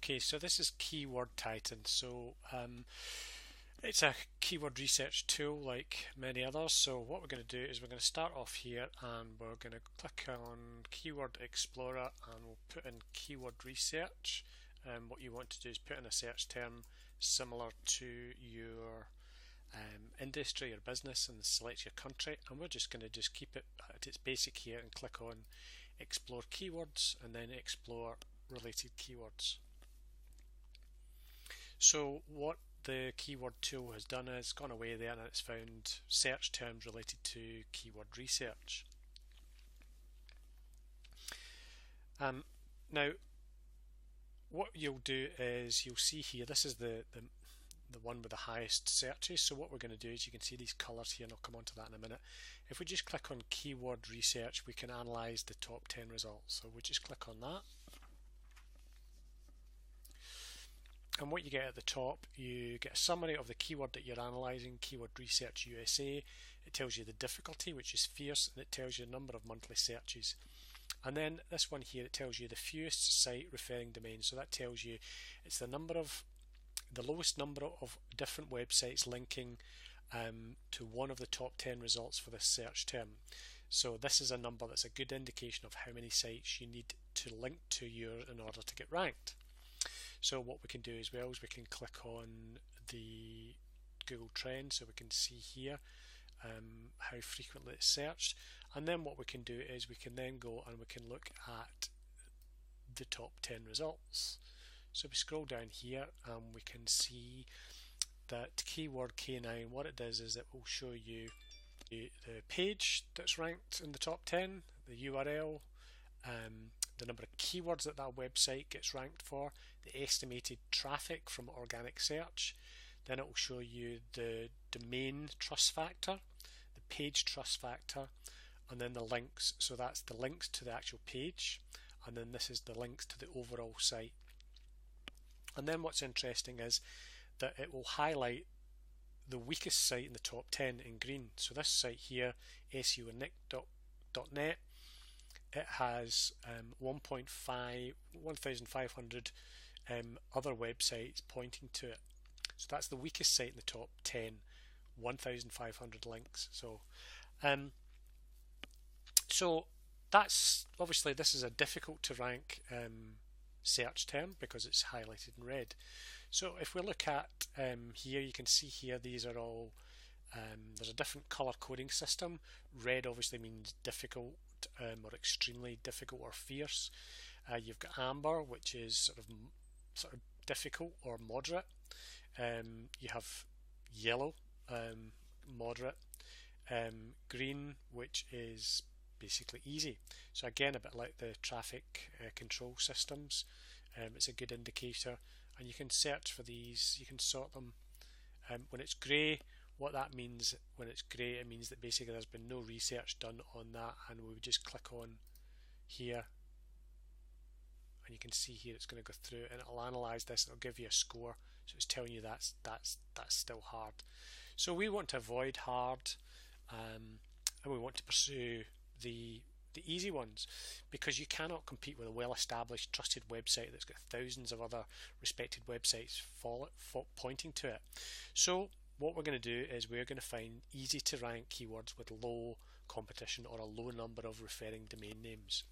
Okay, so this is Keyword Titan. So it's a keyword research tool like many others. So what we're going to do is we're going to start off here and we're going to click on Keyword Explorer and we'll put in keyword research. What you want to do is put in a search term similar to your industry or business and select your country, and we're just going to keep it at its basic here and click on Explore Keywords and then Explore Related Keywords. So what the keyword tool has done is gone away there and it's found search terms related to keyword research. Now what you'll do is you'll see here, this is the one with the highest searches. So what we're going to do is you can see these colours here, and I'll come on to that in a minute. If we just click on keyword research, we can analyse the top 10 results. So we'll just click on that. And what you get at the top, you get a summary of the keyword that you're analysing, Keyword Research USA. It tells you the difficulty, which is fierce, and it tells you the number of monthly searches. And then this one here, it tells you the fewest site referring domains. So that tells you it's the lowest number of different websites linking to one of the top 10 results for this search term. So this is a number that's a good indication of how many sites you need to link to yours in order to get ranked. So what we can do as well is we can click on the Google Trends so we can see here how frequently it's searched, and then what we can do is we can then go and we can look at the top 10 results. So we scroll down here and we can see that keyword K9, what it does is it will show you the page that's ranked in the top 10, the URL, the number of keywords that website gets ranked for, the estimated traffic from organic search. Then it will show you the domain trust factor, the page trust factor, and then the links. So that's the links to the actual page, and then this is the links to the overall site. And then what's interesting is that it will highlight the weakest site in the top 10 in green. So this site here, SEOnick.net, it has 1,500 other websites pointing to it. So that's the weakest site in the top 10, 1,500 links. So that's obviously, this is a difficult to rank search term because it's highlighted in red. So if we look at here, you can see here these are all there's a different color coding system. Red obviously means difficult or extremely difficult or fierce. You've got amber, which is sort of difficult or moderate. You have yellow, moderate, green, which is basically easy. So again, a bit like the traffic control systems, it's a good indicator, and you can search for these, you can sort them. When it's grey, what that means, when it's grey, it means that basically there's been no research done on that, and we would just click on here and you can see here it's going to go through and it'll analyze this and it'll give you a score. So it's telling you that's still hard. So we want to avoid hard and we want to pursue the easy ones, because you cannot compete with a well-established, trusted website that's got thousands of other respected websites pointing to it. So what we're going to do is we're going to find easy to rank keywords with low competition or a low number of referring domain names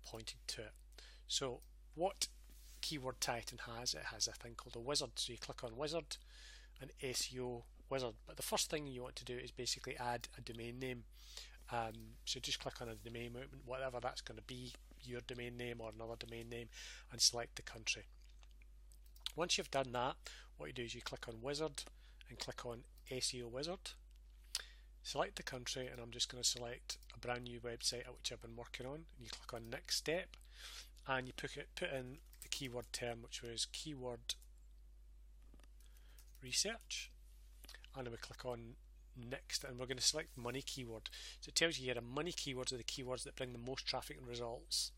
pointing to it. So what Keyword Titan has, it has a thing called a wizard. So you click on wizard and SEO wizard, but the first thing you want to do is basically add a domain name. So just click on a domain, whatever that's going to be, your domain name or another domain name, and select the country. Once you've done that, what you do is you click on wizard and click on SEO wizard, select the country, and I'm just going to select a brand new website at which I've been working on, and you click on next step and you put in the keyword term, which was keyword research, and then we click on next and we're going to select money keyword. So it tells you here money keywords are the keywords that bring the most traffic and results.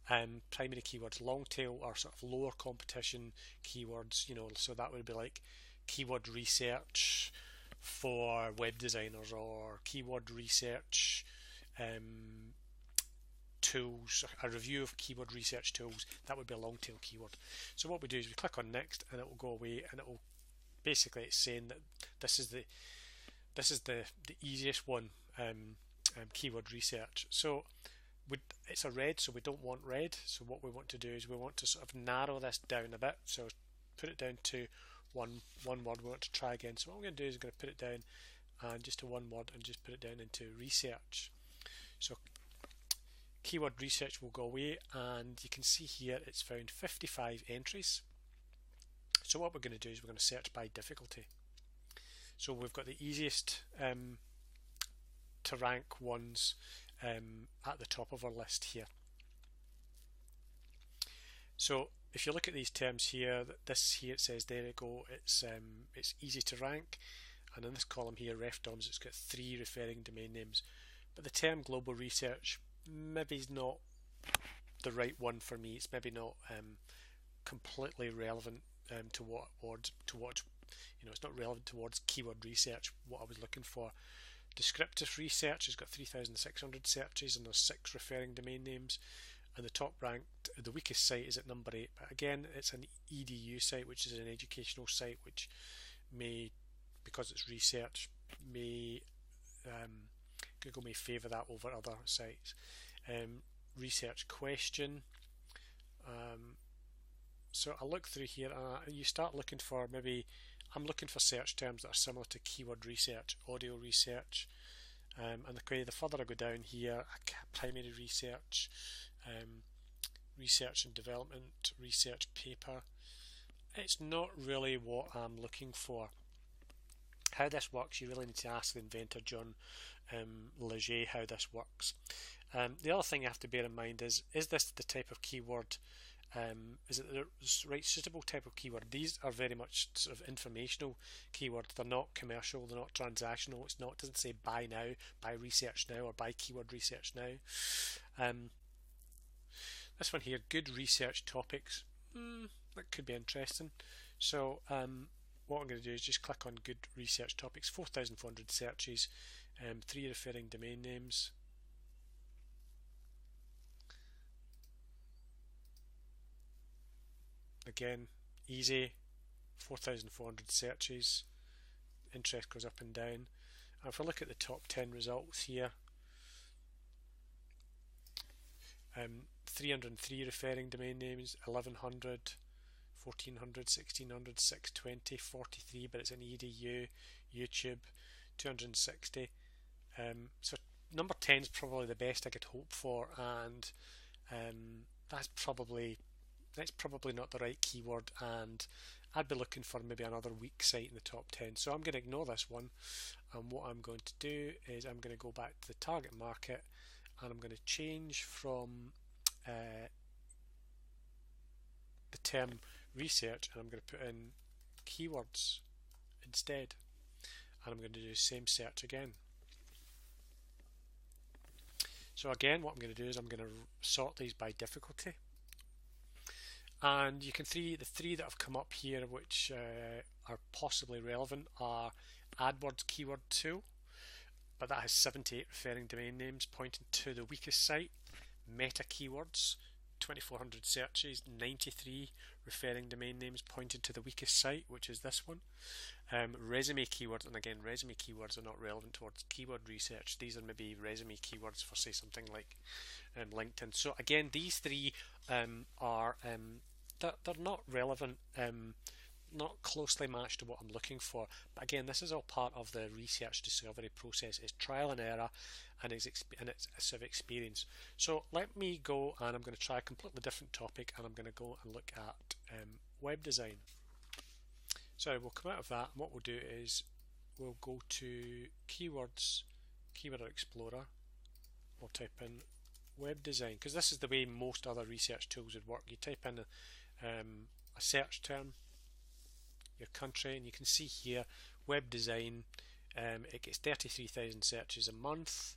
Primary keywords, long tail or sort of lower competition keywords, you know, so that would be like keyword research for web designers or keyword research tools, a review of keyword research tools, that would be a long tail keyword. So what we do is we click on next, and it will go away, and it will basically, it's saying that this is the easiest one, keyword research. So it's a red, so we don't want red. So what we want to do is we want to sort of narrow this down a bit. So put it down to one word. We want to try again. So what I'm going to do is I'm going to put it down and just to one word and just put it down into research. So keyword research will go away, and you can see here it's found 55 entries. So what we're going to do is we're going to search by difficulty. So we've got the easiest to rank ones at the top of our list here. So if you look at these terms here, this here it says there we go, it's easy to rank, and in this column here, RefDoms, it's got 3 referring domain names. But the term global research maybe is not the right one for me. It's maybe not completely relevant towards it's not relevant towards keyword research, what I was looking for. Descriptive research has got 3,600 searches and there's 6 referring domain names, and the top ranked, the weakest site is at number 8, but again it's an EDU site, which is an educational site, which may, because it's research, Google may favour that over other sites. Research question, so I look through here and you start looking for, maybe I'm looking for search terms that are similar to keyword research, audio research, and the further I go down here, primary research, research and development, research paper, it's not really what I'm looking for. How this works, you really need to ask the inventor, John Leger, how this works. The other thing you have to bear in mind is this the type of keyword, is it the right suitable type of keyword? These are very much sort of informational keywords. They're not commercial, they're not transactional. It doesn't say buy now, buy research now, or buy keyword research now. This one here, good research topics, that could be interesting. So what I'm going to do is just click on good research topics, 4,400 searches, 3 referring domain names. Again, easy, 4,400 searches, interest goes up and down. And if I look at the top 10 results here, 303 referring domain names, 1,100, 1,400, 1,600, 620, 43, but it's an EDU, YouTube, 260. So number 10 is probably the best I could hope for, and that's probably not the right keyword, and I'd be looking for maybe another weak site in the top 10. So I'm going to ignore this one, and what I'm going to do is I'm going to go back to the target market, and I'm going to change from the term research, and I'm going to put in keywords instead, and I'm going to do the same search again. So again, what I'm going to do is I'm going to sort these by difficulty. And you can see the 3 that have come up here which are possibly relevant are AdWords keyword tool, but that has 78 referring domain names pointing to the weakest site. Meta keywords, 2,400 searches, 93 referring domain names pointing to the weakest site, which is this one. Resume keywords, and again, resume keywords are not relevant towards keyword research. These are maybe resume keywords for, say, something like LinkedIn. So again, these 3 are they're not relevant, not closely matched to what I'm looking for. But again, this is all part of the research discovery process. It's trial and error, and it's a sort of experience. So let me go, and I'm going to try a completely different topic, and I'm going to go and look at web design. So we'll come out of that, and what we'll do is we'll go to keywords, Keyword Explorer. We'll type in web design, because this is the way most other research tools would work. You type in a search term, your country, and you can see here web design, it gets 33,000 searches a month.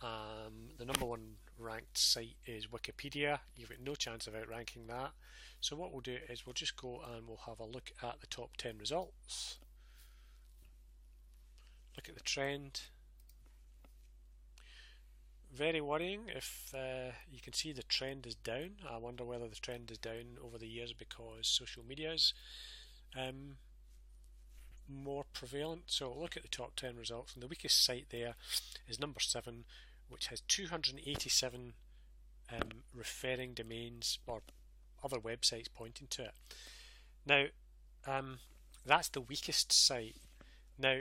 The number 1 ranked site is Wikipedia. You've got no chance of outranking that. So what we'll do is we'll just go and we'll have a look at the top 10 results, look at the trend, very worrying. If you can see the trend is down, I wonder whether the trend is down over the years because social media is more prevalent. So look at the top 10 results, and the weakest site there is number 7, which has 287 referring domains or other websites pointing to it. Now, that's the weakest site. Now,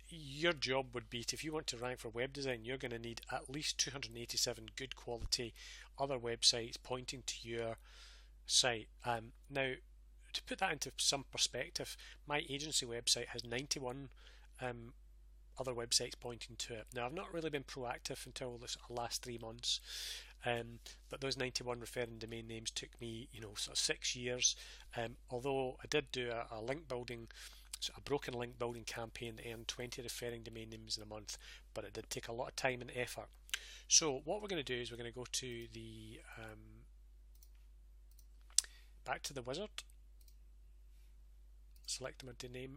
your job would be to, if you want to rank for web design, you're going to need at least 287 good quality other websites pointing to your site. Now, to put that into some perspective, my agency website has 91 other websites pointing to it. Now, I've not really been proactive until the last 3 months, but those 91 referring domain names took me, sort of 6 years. Although I did do a link building, a broken link building campaign that earned 20 referring domain names in a month, but it did take a lot of time and effort. So what we're going to do is we're going to go to the back to the wizard, select my domain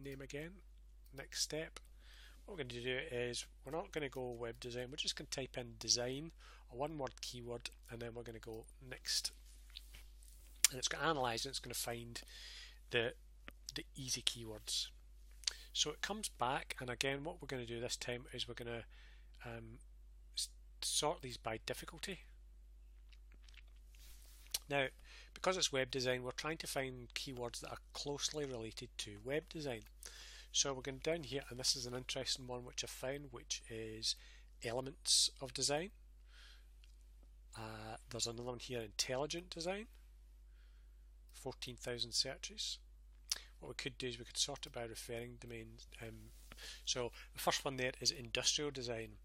name again. Next step, what we're going to do is we're not going to go web design, we're just going to type in design, a one-word keyword, and then we're going to go next, and it's going to analyze and it's going to find the easy keywords. So it comes back, and again what we're going to do this time is we're going to sort these by difficulty. Now, because it's web design, we're trying to find keywords that are closely related to web design. So we're going down here, and this is an interesting one which I found, which is elements of design. There's another one here, intelligent design, 14,000 searches. What we could do is we could sort it by referring domains. So the first one there is industrial design.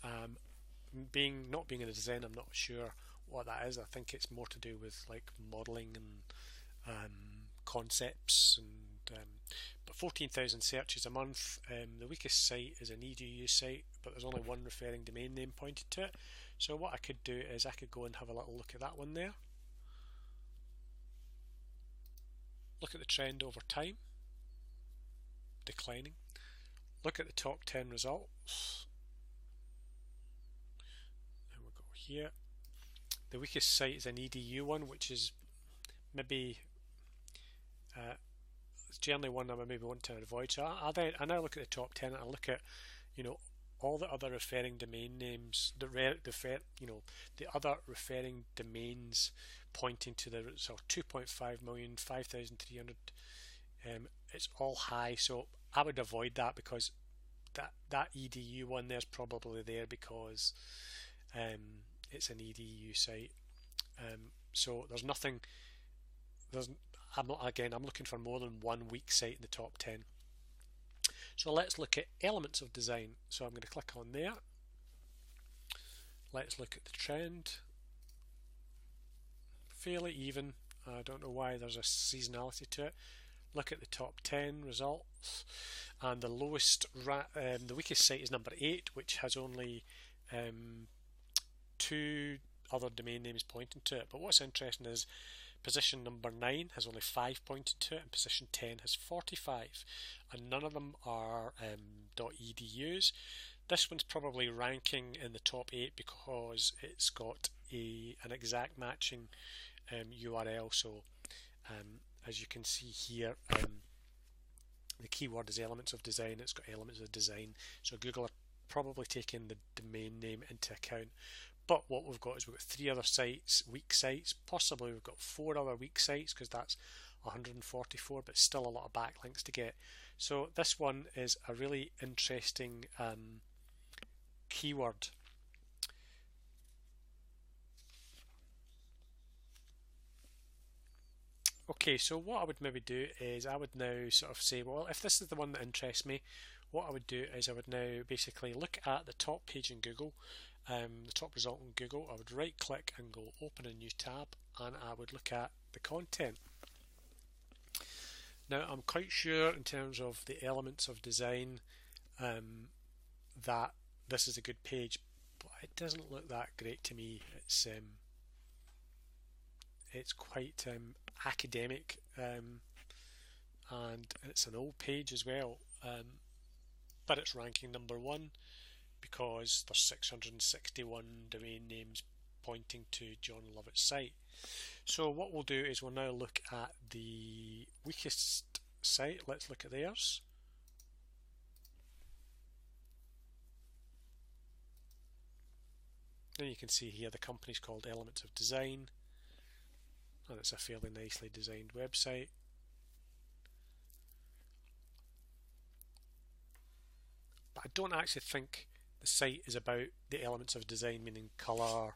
Not being in a design, I'm not sure what that is. I think it's more to do with like modelling and concepts, and but 14,000 searches a month. The weakest site is an edu site, but there's only one referring domain name pointed to it. So what I could do is I could go and have a little look at that one there. Look at the trend over time, declining. Look at the top 10 results. And we'll go here. The weakest site is an edu one, which is maybe it's generally one I maybe want to avoid. So I now look at the top 10 and I look at all the other referring domain names, the other referring domains pointing to the sort of 2.5 million, 5,300. It's all high, so I would avoid that because that edu one there's probably there because it's an edu site. So there's nothing. I'm looking for more than one weak site in the top 10. So let's look at elements of design. So I'm going to click on there. Let's look at the trend. Fairly even. I don't know why there's a seasonality to it. Look at the top 10 results, and the lowest, the weakest site is number 8, which has only 2 other domain names pointing to it. But what's interesting is position number 9 has only 5 pointed to it, and position 10 has 45, and none of them are .edus. This one's probably ranking in the top 8 because it's got an exact matching URL. So as you can see here, the keyword is elements of design. It's got elements of design, so Google are probably taking the domain name into account. But what we've got is we've got 3 other sites, weak sites. Possibly we've got 4 other weak sites because that's 144, but still a lot of backlinks to get. So this one is a really interesting keyword. Okay, so what I would maybe do is I would now sort of say, well, if this is the one that interests me, what I would do is I would now basically look at the top page in Google, the top result in Google. I would right click and go open a new tab, and I would look at the content. Now I'm quite sure in terms of the elements of design that this is a good page, but it doesn't look that great to me. It's quite academic, and it's an old page as well, but it's ranking number 1. because there's 661 domain names pointing to John Lovett's site. So what we'll do is we'll now look at the weakest site. Let's look at theirs. And you can see here the company's called Elements of Design, and it's a fairly nicely designed website. But I don't actually think the site is about the elements of design, meaning colour,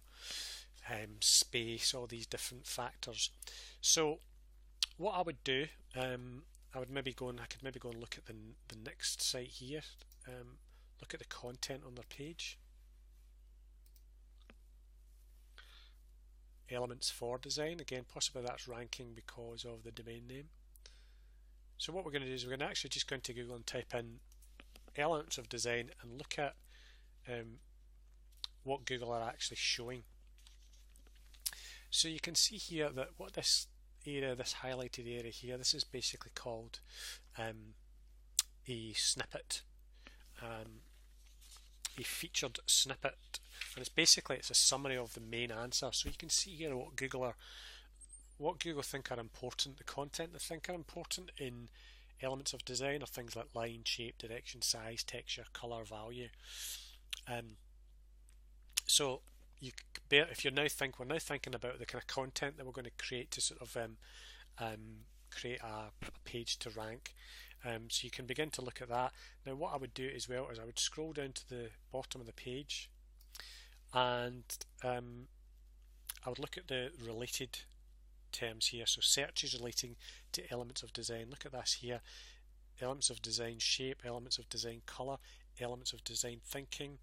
space, all these different factors. So what I would do, I could maybe go and look at the next site here. Look at the content on their page. Elements for design, again possibly that's ranking because of the domain name. So what we're going to do is we're going to actually just go into Google and type in elements of design and look at what Google are actually showing. So you can see here that what this area, this highlighted area here, this is basically called a snippet, a featured snippet, and it's a summary of the main answer. So you can see here what Google think are important. The content they think are important in elements of design are things like line, shape, direction, size, texture, color, value. So if we're now thinking about the kind of content that we're going to create to sort of create a page to rank. So you can begin to look at that. Now what I would do as well is I would scroll down to the bottom of the page, and I would look at the related terms here. So searches relating to elements of design. Look at this here. Elements of design shape, elements of design color, elements of design thinking,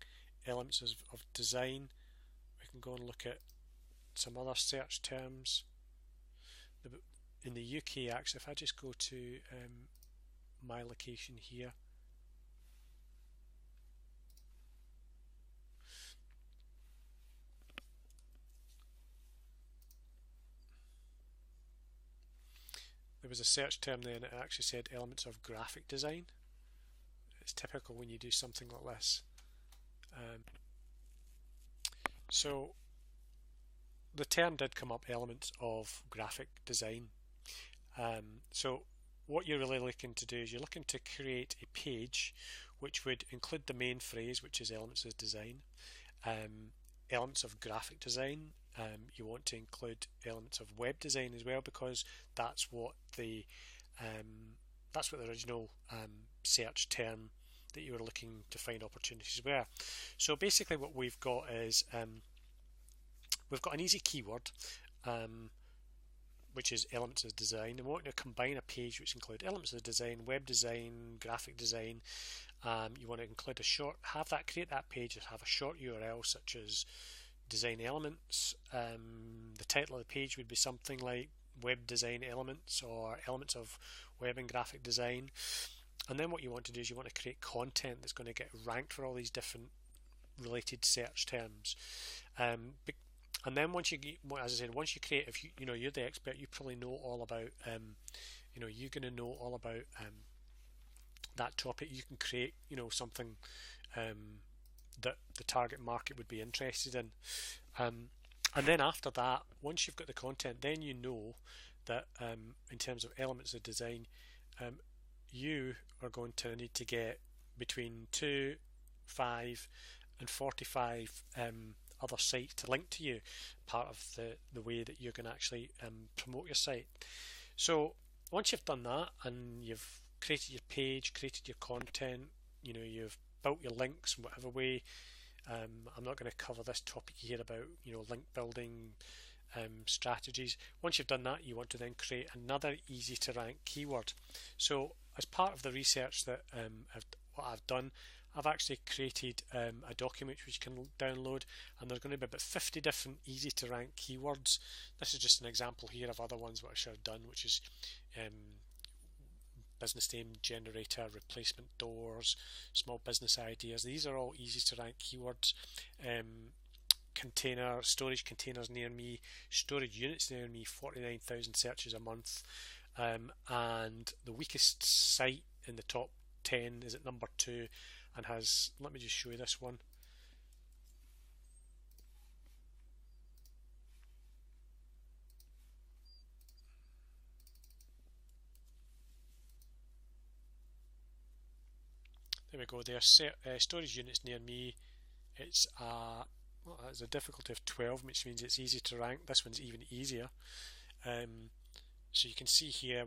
elements of design. We can go and look at some other search terms. In the UK, actually, if I just go to my location here, there was a search term there and it actually said elements of graphic design. It's typical when you do something like this. So the term did come up, elements of graphic design. So what you're really looking to do is you're looking to create a page which would include the main phrase, which is elements of design, elements of graphic design. You want to include elements of web design as well, because that's what the original search term that you were looking to find opportunities were. So basically what we've got is we've got an easy keyword, which is elements of design, and we want to combine a page which include elements of design, web design, graphic design. You want to include create that page and have a short URL such as design elements. The title of the page would be something like web design elements or elements of web and graphic design. And then what you want to do is you want to create content that's going to get ranked for all these different related search terms. And then once you create, if you're the expert, you probably know all about, you're going to know all about that topic. You can create, something that the target market would be interested in. And then after that, once you've got the content, then you know that in terms of elements of design, you are going to need to get between 2, 5 and 45 other sites to link to you, part of the way that you're going to actually promote your site. So once you've done that and you've created your page, created your content, you've built your links in whatever way. I'm not going to cover this topic here about link building strategies. Once you've done that, you want to then create another easy to rank keyword. So as part of the research that what I've done, I've actually created a document which you can download, and there's going to be about 50 different easy to rank keywords. This is just an example here of other ones what I should have done, which is business name generator, replacement doors, small business ideas. These are all easy to rank keywords. Storage containers near me, storage units near me, 49,000 searches a month. And the weakest site in the top 10 is at number 2 and has, let me just show you this one. There we go. There's storage units near me. It's well, that's a difficulty of 12, which means it's easy to rank. This one's even easier. So you can see here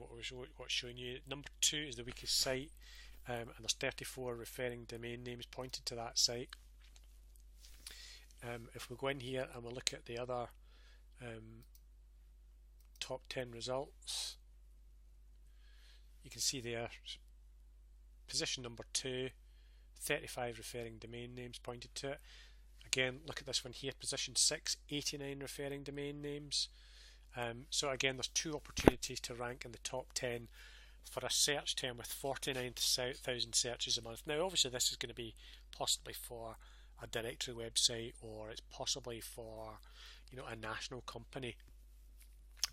what's showing you. Number 2 is the weakest site, and there's 34 referring domain names pointed to that site. If we go in here and we look at the other top 10 results, you can see there position number 2, 35 referring domain names pointed to it. Again, look at this one here, position 6, 89 referring domain names. So again, there's 2 opportunities to rank in the top 10 for a search term with 49,000 searches a month. Now obviously this is going to be possibly for a directory website, or it's possibly for, you know, a national company,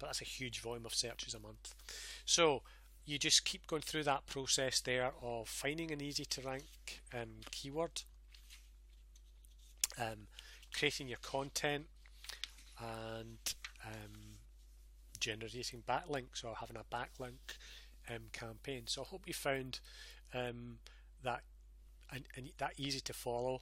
but that's a huge volume of searches a month. So you just keep going through that process there of finding an easy to rank keyword, creating your content, and generating backlinks or having a backlink campaign. So I hope you found that easy to follow.